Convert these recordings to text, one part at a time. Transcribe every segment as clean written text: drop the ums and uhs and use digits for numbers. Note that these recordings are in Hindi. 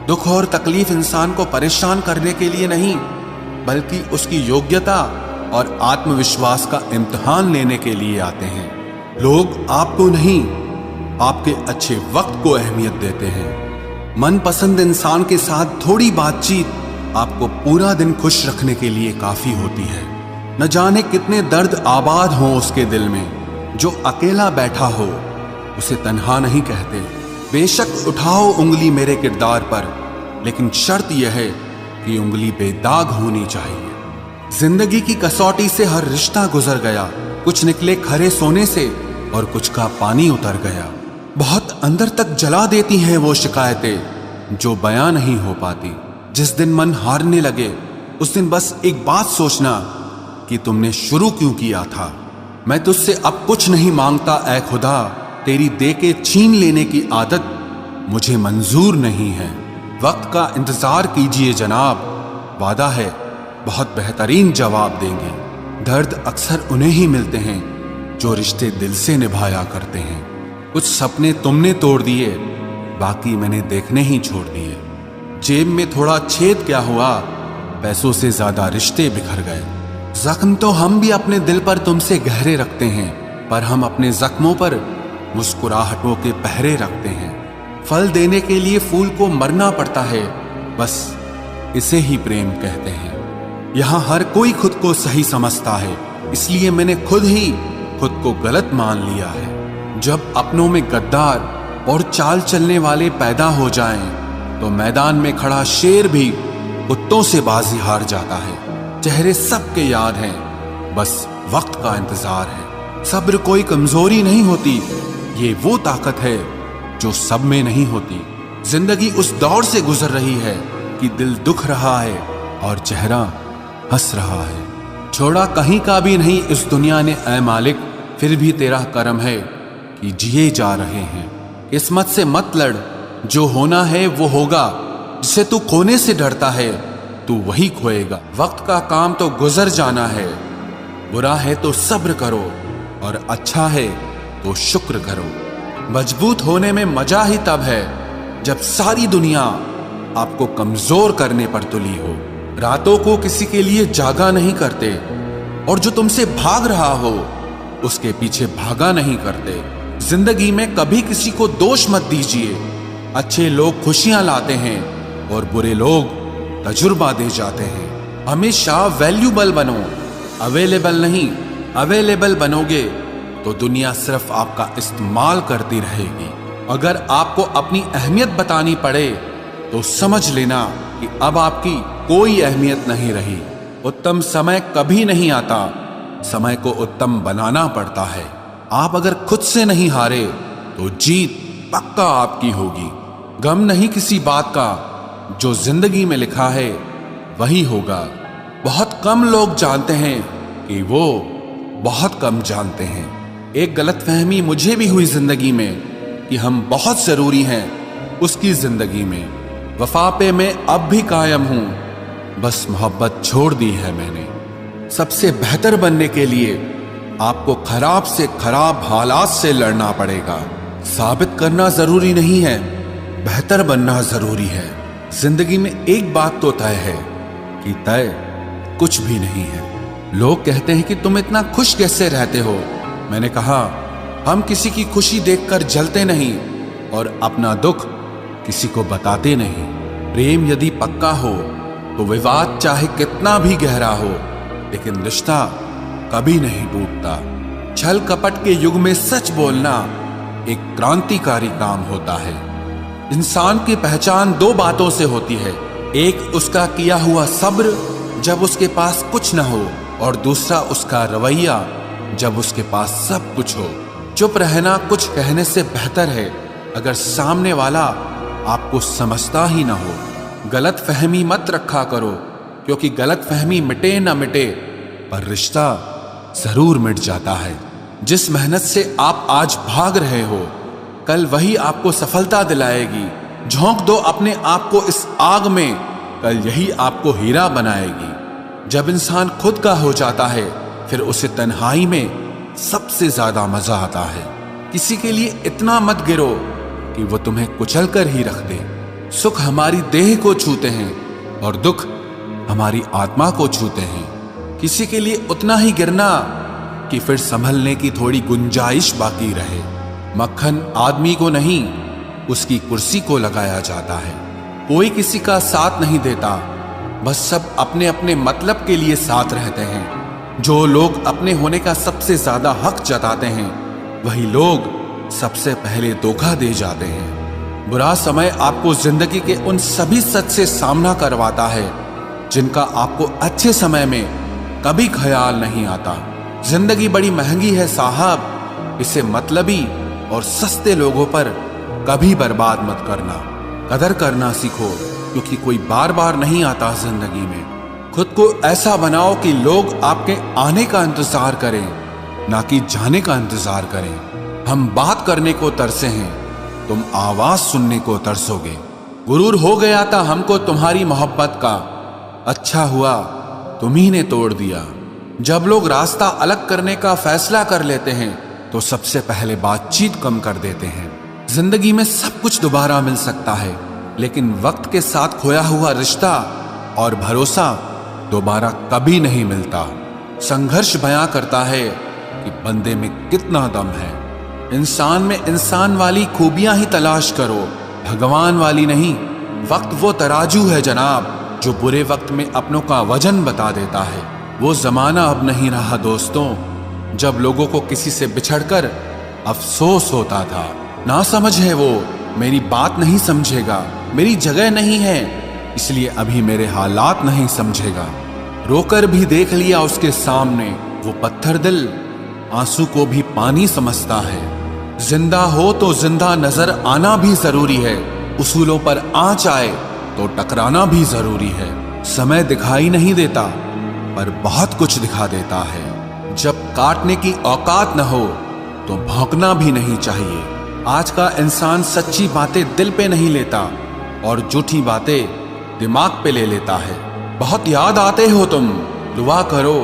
दुख और तकलीफ इंसान को परेशान करने के लिए नहीं, बल्कि उसकी योग्यता और आत्मविश्वास का इम्तिहान लेने के लिए आते हैं। लोग आपको नहीं, आपके अच्छे वक्त को अहमियत देते हैं। मनपसंद इंसान के साथ थोड़ी बातचीत आपको पूरा दिन खुश रखने के लिए काफी होती है। न जाने कितने दर्द आबाद हों उसके दिल में, जो अकेला बैठा हो उसे तन्हा नहीं कहते। बेशक उठाओ उंगली मेरे किरदार पर, लेकिन शर्त यह है कि उंगली बेदाग होनी चाहिए। जिंदगी की कसौटी से हर रिश्ता गुजर गया, कुछ निकले खरे सोने से और कुछ का पानी उतर गया। बहुत अंदर तक जला देती हैं वो शिकायतें जो बयां नहीं हो पाती। जिस दिन मन हारने लगे उस दिन बस एक बात सोचना कि तुमने शुरू क्यों किया था। मैं तुझसे अब कुछ नहीं मांगता ऐ खुदा, तेरी दे के छीन लेने की आदत मुझे मंजूर नहीं है। वक्त का इंतजार कीजिए जनाब, वादा है बहुत बेहतरीन जवाब देंगे। दर्द अक्सर उन्हें ही मिलते हैं जो रिश्ते दिल से निभाया करते हैं। कुछ सपने तुमने तोड़ दिए, बाकी मैंने देखने ही छोड़ दिए। जेब में थोड़ा छेद क्या हुआ, पैसों से ज्यादा रिश्ते बिखर गए। जख्म तो हम भी अपने दिल पर तुमसे गहरे रखते हैं, पर हम अपने जख्मों पर मुस्कुराहटों के पहरे रखते हैं। फल देने के लिए फूल को मरना पड़ता है, बस इसे ही प्रेम कहते हैं। यहाँ हर कोई खुद को सही समझता है, इसलिए मैंने खुद को गलत मान लिया है। जब अपनों में गद्दार और चाल चलने वाले पैदा हो जाएं, तो मैदान में खड़ा शेर भी कुत्तों से बाजी हार जाता है। चेहरे सबके याद हैं, बस वक्त का इंतजार है। सब्र कोई कमजोरी नहीं होती, ये वो ताकत है जो सब में नहीं होती। जिंदगी उस दौर से गुजर रही है कि दिल दुख रहा है और चेहरा हंस रहा है। छोड़ा कहीं का भी नहीं इस दुनिया ने ऐ मालिक, फिर भी तेरा करम है कि जिए जा रहे हैं। किस्मत से मत लड़, जो होना है वो होगा। जिसे तू खोने से डरता है तू वही खोएगा। वक्त का काम तो गुजर जाना है, बुरा है तो सब्र करो और अच्छा है तो शुक्र करो। मजबूत होने में मजा ही तब है जब सारी दुनिया आपको कमजोर करने पर तुली हो। रातों को किसी के लिए जागा नहीं करते, और जो तुमसे भाग रहा हो उसके पीछे भागा नहीं करते। जिंदगी में कभी किसी को दोष मत दीजिए। अच्छे लोग खुशियां लाते हैं और बुरे लोग तजुर्बा दे जाते हैं। हमेशा वैल्यूबल बनो, अवेलेबल नहीं। अवेलेबल बनोगे तो दुनिया सिर्फ आपका इस्तेमाल करती रहेगी। अगर आपको अपनी अहमियत बतानी पड़े तो समझ लेना कि अब आपकी कोई अहमियत नहीं रही। उत्तम समय कभी नहीं आता, समय को उत्तम बनाना पड़ता है। आप अगर खुद से नहीं हारे तो जीत पक्का आपकी होगी। गम नहीं किसी बात का, जो जिंदगी में लिखा है वही होगा। बहुत कम लोग जानते हैं कि वो बहुत कम जानते हैं। एक गलतफहमी मुझे भी हुई जिंदगी में कि हम बहुत जरूरी हैं उसकी जिंदगी में। वफा पे मैं अब भी कायम हूं, बस मोहब्बत छोड़ दी है मैंने। सबसे बेहतर बनने के लिए आपको खराब से खराब हालात से लड़ना पड़ेगा। साबित करना जरूरी नहीं है, बेहतर बनना जरूरी है। जिंदगी में एक बात तो तय है कि तय कुछ भी नहीं है। लोग कहते हैं कि तुम इतना खुश कैसे रहते हो। मैंने कहा, हम किसी की खुशी देखकर जलते नहीं और अपना दुख किसी को बताते नहीं। प्रेम यदि पक्का हो तो विवाद चाहे कितना भी गहरा हो, लेकिन रिश्ता कभी नहीं टूटता। छल कपट के युग में सच बोलना एक क्रांतिकारी काम होता है। इंसान की पहचान दो बातों से होती है, एक उसका किया हुआ सब्र जब उसके पास कुछ न हो, और दूसरा उसका रवैया जब उसके पास सब कुछ हो। चुप रहना कुछ कहने से बेहतर है अगर सामने वाला आपको समझता ही ना हो। गलत फहमी मत रखा करो, क्योंकि गलत फहमी मिटे ना मिटे पर रिश्ता जरूर मिट जाता है। जिस मेहनत से आप आज भाग रहे हो, कल वही आपको सफलता दिलाएगी। झोंक दो अपने आप को इस आग में, कल यही आपको हीरा बनाएगी। जब इंसान खुद का हो जाता है, फिर उसे तन्हाई में सबसे ज्यादा मजा आता है। किसी के लिए इतना मत गिरो कि वो तुम्हें कुचल कर ही रख दे। सुख हमारी देह को छूते हैं और दुख हमारी आत्मा को छूते हैं। किसी के लिए उतना ही गिरना कि फिर संभलने की थोड़ी गुंजाइश बाकी रहे। मक्खन आदमी को नहीं, उसकी कुर्सी को लगाया जाता है। कोई किसी का साथ नहीं देता, बस सब अपने अपने मतलब के लिए साथ रहते हैं। जो लोग अपने होने का सबसे ज्यादा हक जताते हैं, वही लोग सबसे पहले धोखा दे जाते हैं। बुरा समय आपको जिंदगी के उन सभी सच से सामना करवाता है जिनका आपको अच्छे समय में कभी ख्याल नहीं आता। जिंदगी बड़ी महंगी है साहब, इसे मतलबी और सस्ते लोगों पर कभी बर्बाद मत करना। कदर करना सीखो, क्योंकि कोई बार बार नहीं आता जिंदगी में। खुद को ऐसा बनाओ कि लोग आपके आने का इंतजार करें, ना कि जाने का इंतजार करें। हम बात करने को तरसे हैं, तुम आवाज सुनने को तरसोगे। गुरूर हो गया था हमको तुम्हारी मोहब्बत का, अच्छा हुआ तुम्ही ने तोड़ दिया। जब लोग रास्ता अलग करने का फैसला कर लेते हैं तो सबसे पहले बातचीत कम कर देते हैं। जिंदगी में सब कुछ दोबारा मिल सकता है, लेकिन वक्त के साथ खोया हुआ रिश्ता और भरोसा दोबारा कभी नहीं मिलता। संघर्ष बयां करता है कि बंदे में कितना दम है। इंसान में इंसान वाली खूबियां ही तलाश करो, भगवान वाली नहीं। वक्त वो तराजू है जनाब, जो बुरे वक्त में अपनों का वजन बता देता है। वो जमाना अब नहीं रहा दोस्तों, जब लोगों को किसी से बिछड़कर अफसोस होता था। ना समझ है वो, मेरी बात नहीं समझेगा, मेरी जगह नहीं है, इसलिए अभी मेरे हालात नहीं समझेगा। रोकर भी देख लिया उसके सामने, वो पत्थर दिल आंसू को भी पानी समझता है। जिंदा हो तो जिंदा नजर आना भी जरूरी है, उसूलों पर आंच आए तो टकराना भी जरूरी है। समय दिखाई नहीं देता, पर बहुत कुछ दिखा देता है। जब काटने की औकात न हो तो भौंकना भी नहीं चाहिए। आज का इंसान सच्ची बातें दिल पे नहीं लेता और झूठी बातें दिमाग पे ले लेता है। बहुत याद आते हो तुम, दुआ करो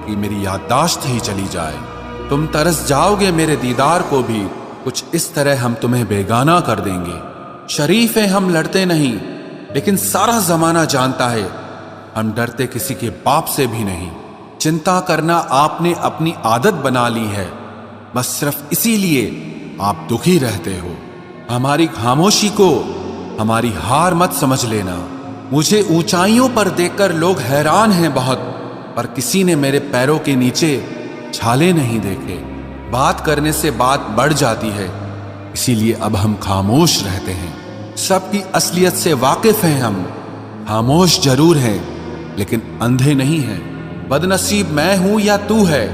कि मेरी याददाश्त ही चली जाए। तुम तरस जाओगे मेरे दीदार को भी, कुछ इस तरह हम तुम्हें बेगाना कर देंगे। शरीफ है हम लड़ते नहीं, लेकिन सारा जमाना जानता है हम डरते किसी के बाप से भी नहीं। चिंता करना आपने अपनी आदत बना ली है, बस सिर्फ इसीलिए आप दुखी रहते हो। हमारी खामोशी को हमारी हार मत समझ लेना। मुझे ऊंचाइयों पर देखकर लोग हैरान हैं बहुत, पर किसी ने मेरे पैरों के नीचे छाले नहीं देखे। बात करने से बात बढ़ जाती है, इसीलिए अब हम खामोश रहते हैं। सबकी असलियत से वाकिफ हैं हम, खामोश जरूर हैं लेकिन अंधे नहीं हैं। बदनसीब मैं हूं या तू है,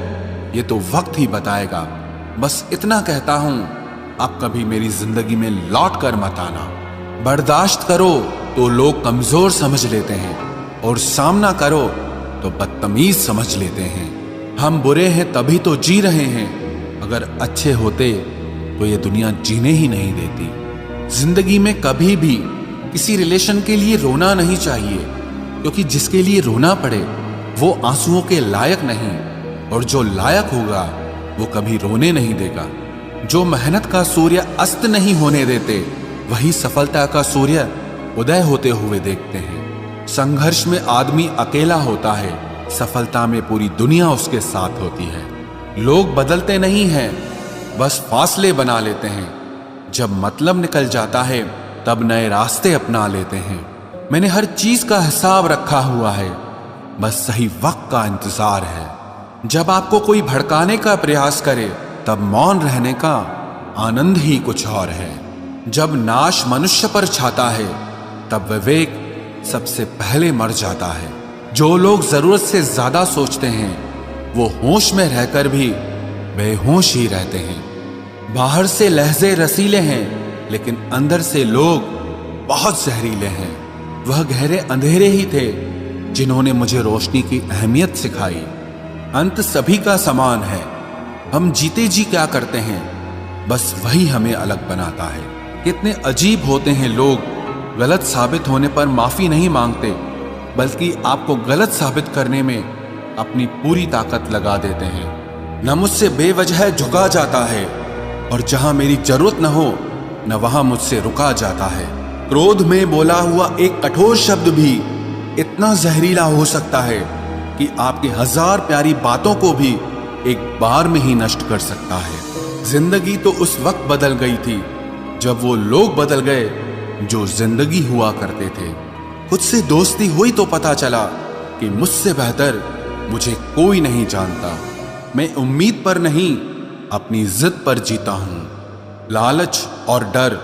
ये तो वक्त ही बताएगा। बस इतना कहता हूं, अब कभी मेरी जिंदगी में लौट कर मत आना। बर्दाश्त करो तो लोग कमजोर समझ लेते हैं, और सामना करो तो बदतमीज समझ लेते हैं। हम बुरे हैं तभी तो जी रहे हैं, अगर अच्छे होते तो ये दुनिया जीने ही नहीं देती। जिंदगी में कभी भी किसी रिलेशन के लिए रोना नहीं चाहिए, क्योंकि जिसके लिए रोना पड़े वो आंसुओं के लायक नहीं, और जो लायक होगा वो कभी रोने नहीं देगा। जो मेहनत का सूर्य अस्त नहीं होने देते, वही सफलता का सूर्य उदय होते हुए देखते हैं। संघर्ष में आदमी अकेला होता है, सफलता में पूरी दुनिया उसके साथ होती है। लोग बदलते नहीं हैं, बस फासले बना लेते हैं। जब मतलब निकल जाता है तब नए रास्ते अपना लेते हैं। मैंने हर चीज का हिसाब रखा हुआ है, बस सही वक्त का इंतजार है। जब आपको कोई भड़काने का प्रयास करे तब मौन रहने का आनंद ही कुछ और है। जब नाश मनुष्य पर छाता है तब विवेक सबसे पहले मर जाता है। जो लोग जरूरत से ज्यादा सोचते हैं वो होश में रहकर भी बेहोश ही रहते हैं। बाहर से लहजे रसीले हैं, लेकिन अंदर से लोग बहुत जहरीले हैं। वह गहरे अंधेरे ही थे जिन्होंने मुझे रोशनी की अहमियत सिखाई। अंत सभी का समान है, हम जीते जी क्या करते हैं बस वही हमें अलग बनाता है। कितने अजीब होते हैं लोग, गलत साबित होने पर माफी नहीं मांगते, बल्कि आपको गलत साबित करने में अपनी पूरी ताकत लगा देते हैं। न मुझसे बेवजह झुका जाता है, और जहां मेरी जरूरत न हो न वहां मुझसे रुका जाता है। क्रोध में बोला हुआ एक कठोर शब्द भी इतना जहरीला हो सकता है कि आपकी 1000 प्यारी बातों को भी एक बार में ही नष्ट कर सकता है। जिंदगी तो उस वक्त बदल गई थी जब वो लोग बदल गए जो जिंदगी हुआ करते थे। खुद से दोस्ती हुई तो पता चला कि मुझसे बेहतर मुझे कोई नहीं जानता। मैं उम्मीद पर नहीं, अपनी जिद पर जीता हूं। लालच और डर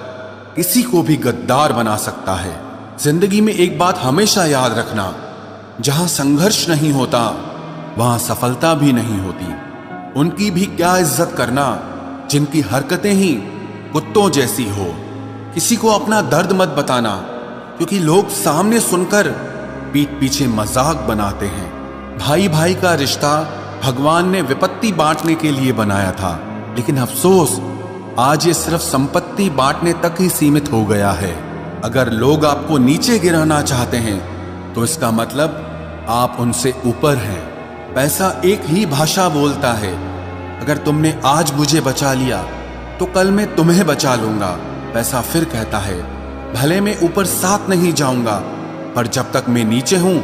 किसी को भी गद्दार बना सकता है। जिंदगी में एक बात हमेशा याद रखना, जहां संघर्ष नहीं होता वहां सफलता भी नहीं होती। उनकी भी क्या इज्जत करना जिनकी हरकतें ही कुत्तों जैसी हो। किसी को अपना दर्द मत बताना, क्योंकि लोग सामने सुनकर पीठ पीछे मजाक बनाते हैं। भाई भाई का रिश्ता भगवान ने विपत्ति बांटने के लिए बनाया था, लेकिन अफसोस आज ये सिर्फ संपत्ति बांटने तक ही सीमित हो गया है। अगर लोग आपको नीचे गिराना चाहते हैं तो इसका मतलब आप उनसे ऊपर हैं। पैसा एक ही भाषा बोलता है। अगर तुमने आज मुझे बचा लिया तो कल मैं तुम्हें बचा लूंगा। पैसा फिर कहता है, भले मैं ऊपर साथ नहीं जाऊंगा, पर जब तक मैं नीचे हूं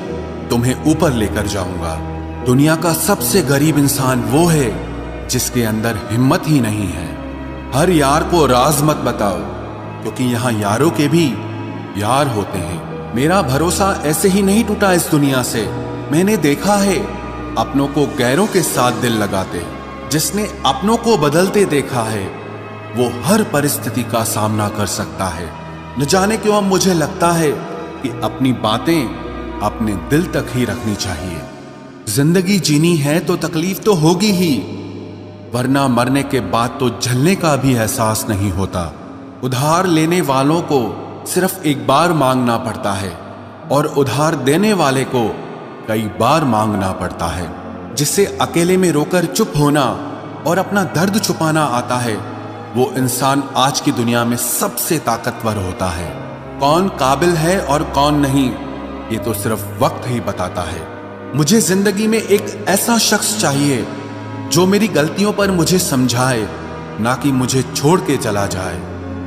तुम्हें ऊपर लेकर जाऊंगा। दुनिया का सबसे गरीब इंसान वो है जिसके अंदर हिम्मत ही नहीं है। हर यार को राज मत बताओ, क्योंकि यहाँ यारों के भी यार होते हैं। मेरा भरोसा ऐसे ही नहीं टूटा इस दुनिया से। मैंने देखा है अपनों को गैरों के साथ दिल लगाते। जिसने अपनों को बदलते देखा है वो हर परिस्थिति का सामना कर सकता है। न जाने क्यों अब मुझे लगता है कि अपनी बातें अपने दिल तक ही रखनी चाहिए। जिंदगी जीनी है तो तकलीफ तो होगी ही, वरना मरने के बाद तो जलने का भी एहसास नहीं होता। उधार लेने वालों को सिर्फ एक बार मांगना पड़ता है और उधार देने वाले को कई बार मांगना पड़ता है। जिसे अकेले में रोकर चुप होना और अपना दर्द छुपाना आता है, वो इंसान आज की दुनिया में सबसे ताकतवर होता है। कौन काबिल है और कौन नहीं, ये तो सिर्फ वक्त ही बताता है। मुझे जिंदगी में एक ऐसा शख्स चाहिए जो मेरी गलतियों पर मुझे समझाए, ना कि मुझे छोड़ के चला जाए।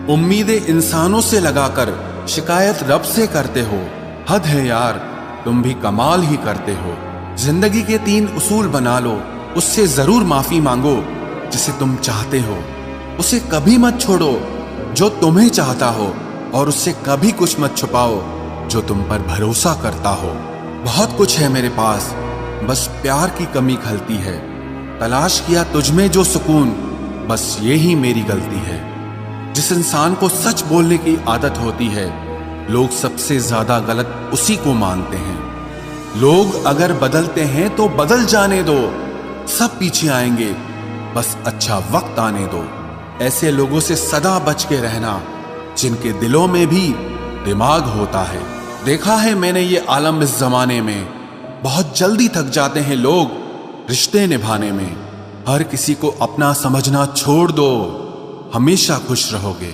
उम्मीदें इंसानों से लगाकर शिकायत रब से करते हो। हद है यार, तुम भी कमाल ही करते हो। जिंदगी के 3 उसूल बना लो, उससे जरूर माफी मांगो जिसे तुम चाहते हो। उसे कभी मत छोड़ो जो तुम्हें चाहता हो, और उससे कभी कुछ मत छुपाओ जो तुम पर भरोसा करता हो। बहुत कुछ है मेरे पास, बस प्यार की कमी खलती है। तलाश किया तुझमें जो सुकून, बस ये ही मेरी गलती है। जिस इंसान को सच बोलने की आदत होती है, लोग सबसे ज्यादा गलत उसी को मानते हैं। लोग अगर बदलते हैं तो बदल जाने दो, सब पीछे आएंगे, बस अच्छा वक्त आने दो। ऐसे लोगों से सदा बच के रहना जिनके दिलों में भी दिमाग होता है। देखा है मैंने ये आलम इस जमाने में, बहुत जल्दी थक जाते हैं लोग रिश्ते निभाने में। हर किसी को अपना समझना छोड़ दो, हमेशा खुश रहोगे।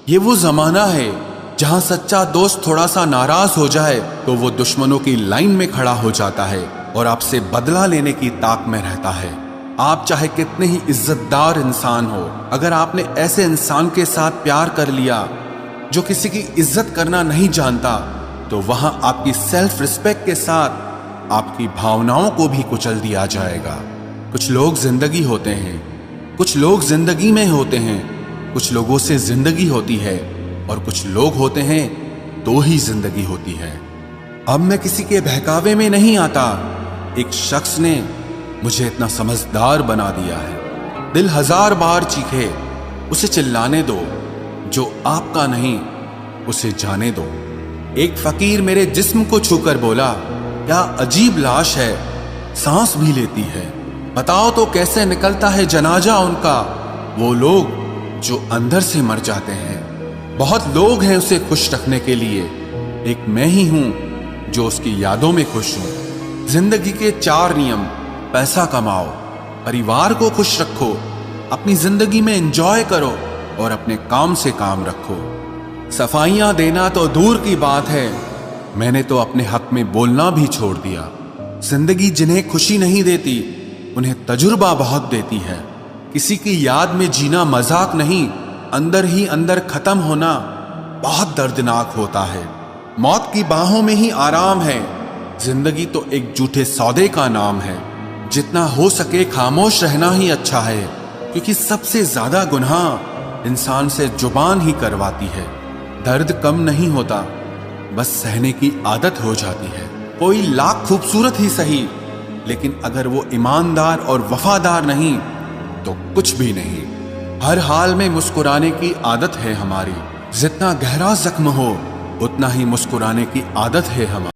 ये वो जमाना है जहां सच्चा दोस्त थोड़ा सा नाराज हो जाए तो वो दुश्मनों की लाइन में खड़ा हो जाता है और आपसे बदला लेने की ताक में रहता है। आप चाहे कितने ही इज्जतदार इंसान हो, अगर आपने ऐसे इंसान के साथ प्यार कर लिया जो किसी की इज्जत करना नहीं जानता, तो वहां आपकी सेल्फ रिस्पेक्ट के साथ आपकी भावनाओं को भी कुचल दिया जाएगा। कुछ लोग जिंदगी होते हैं, कुछ लोग जिंदगी में होते हैं, कुछ लोगों से जिंदगी होती है और कुछ लोग होते हैं तो ही जिंदगी होती है। अब मैं किसी के बहकावे में नहीं आता। एक शख्स ने मुझे इतना समझदार बना दिया है। दिल 1000 बार चीखे, उसे चिल्लाने दो। जो आपका नहीं उसे जाने दो। एक फकीर मेरे जिस्म को छूकर बोला, क्या अजीब लाश है, सांस भी लेती है। बताओ तो कैसे निकलता है जनाजा उनका, वो लोग जो अंदर से मर जाते हैं। बहुत लोग हैं उसे खुश रखने के लिए, एक मैं ही हूं जो उसकी यादों में खुश हूं। जिंदगी के 4 नियम: पैसा कमाओ, परिवार को खुश रखो, अपनी जिंदगी में एंजॉय करो और अपने काम से काम रखो। सफाइयां देना तो दूर की बात है, मैंने तो अपने हक में बोलना भी छोड़ दिया। जिंदगी जिन्हें खुशी नहीं देती उन्हें तजुर्बा बहुत देती है। किसी की याद में जीना मजाक नहीं, अंदर ही अंदर खत्म होना बहुत दर्दनाक होता है। मौत की बाहों में ही आराम है। जिंदगी तो एक झूठे सौदे का नाम है। जितना हो सके खामोश रहना ही अच्छा है, क्योंकि सबसे ज्यादा गुनाह इंसान से जुबान ही करवाती है। दर्द कम नहीं होता, बस सहने की आदत हो जाती है। कोई लाख खूबसूरत ही सही, लेकिन अगर वो ईमानदार और वफादार नहीं तो कुछ भी नहीं। हर हाल में मुस्कुराने की आदत है हमारी। जितना गहरा जख्म हो उतना ही मुस्कुराने की आदत है हमारी।